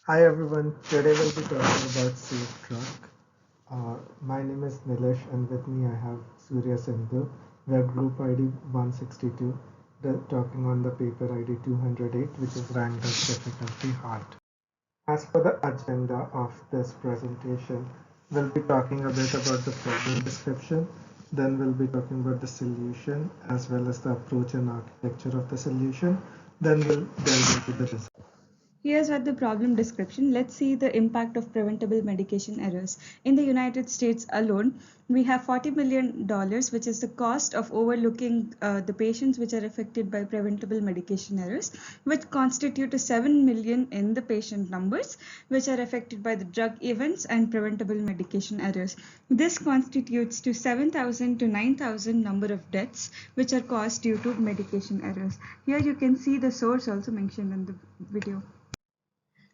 Hi everyone, today we'll be talking about SafeDrug. My name is Nilesh and with me I have Surya Sindhu. We are group ID 162, talking on the paper ID 208, which is ranked as difficulty hard. As per the agenda of this presentation, we'll be talking a bit about the problem description, then we'll be talking about the solution as well as the approach and architecture of the solution, then we'll delve into the results. Here's what the problem description. Let's see the impact of preventable medication errors. In the United States alone, we have $40 million, which is the cost of overlooking the patients which are affected by preventable medication errors, which constitute to 7 million in the patient numbers, which are affected by the drug events and preventable medication errors. This constitutes to 7,000 to 9,000 number of deaths, which are caused due to medication errors. Here you can see the source also mentioned in the video.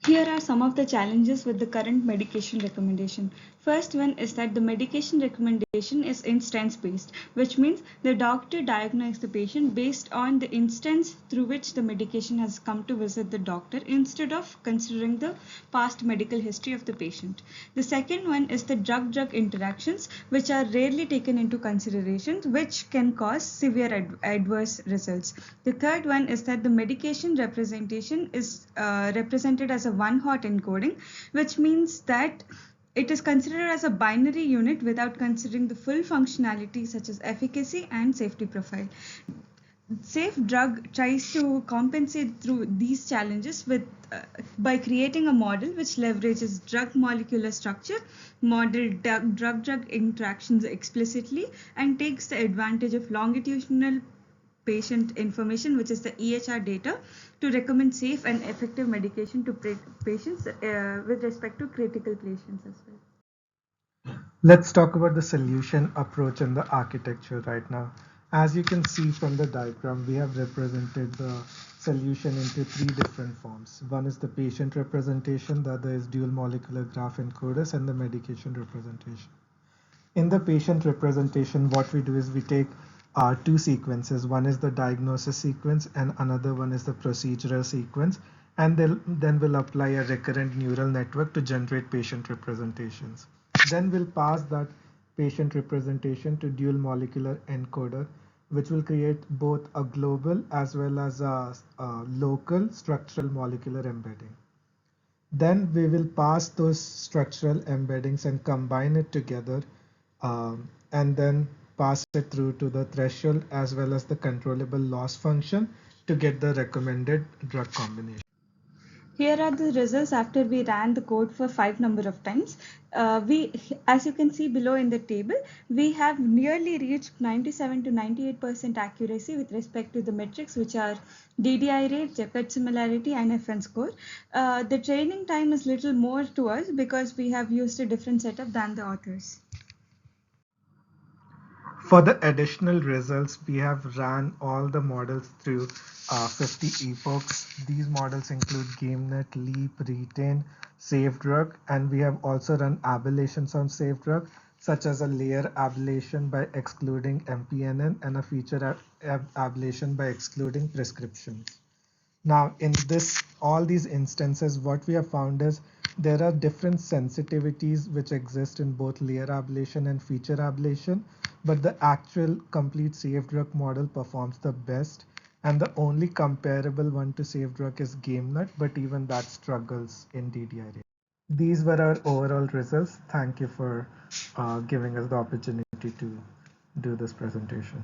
Here are some of the challenges with the current medication recommendation. First one is that the medication recommendation is instance based, which means the doctor diagnoses the patient based on the instance through which the medication has come to visit the doctor instead of considering the past medical history of the patient. The second one is the drug-drug interactions, which are rarely taken into consideration, which can cause severe adverse results. The third one is that the medication representation is represented as a one-hot encoding, which means that it is considered as a binary unit without considering the full functionality such as efficacy and safety profile. SafeDrug tries to compensate through these challenges by creating a model which leverages drug molecular structure, model drug-drug interactions explicitly, and takes the advantage of longitudinal patient information, which is the EHR data, to recommend safe and effective medication to patients with respect to critical patients as well. Let's talk about the solution approach and the architecture right now. As you can see from the diagram, we have represented the solution into three different forms. One is the patient representation, the other is dual molecular graph encoders, and the medication representation. In the patient representation, what we do is we take two sequences. One is the diagnosis sequence and another one is the procedural sequence. And then we'll apply a recurrent neural network to generate patient representations. Then we'll pass that patient representation to dual molecular encoder, which will create both a global as well as a local structural molecular embedding. Then we will pass those structural embeddings and combine it together, and then pass it through to the threshold as well as the controllable loss function to get the recommended drug combination. Here are the results after we ran the code for 5 number of times. As you can see below in the table, we have nearly reached 97 to 98% accuracy with respect to the metrics, which are DDI rate, Jeppard similarity, and FN score. The training time is little more to us because we have used a different setup than the authors. For the additional results, we have ran all the models through 50 epochs. These models include GameNet, Leap, Retain, SafeDrug, and we have also run aberrations on SafeDrug, such as a layer aberration by excluding MPNN and a feature aberration by excluding prescriptions. Now, in all these instances, what we have found is there are different sensitivities which exist in both layer ablation and feature ablation, but the actual complete SafeDrug model performs the best, and the only comparable one to SafeDrug is GameNut, but even that struggles in DDI rate. These were our overall results. Thank you for giving us the opportunity to do this presentation.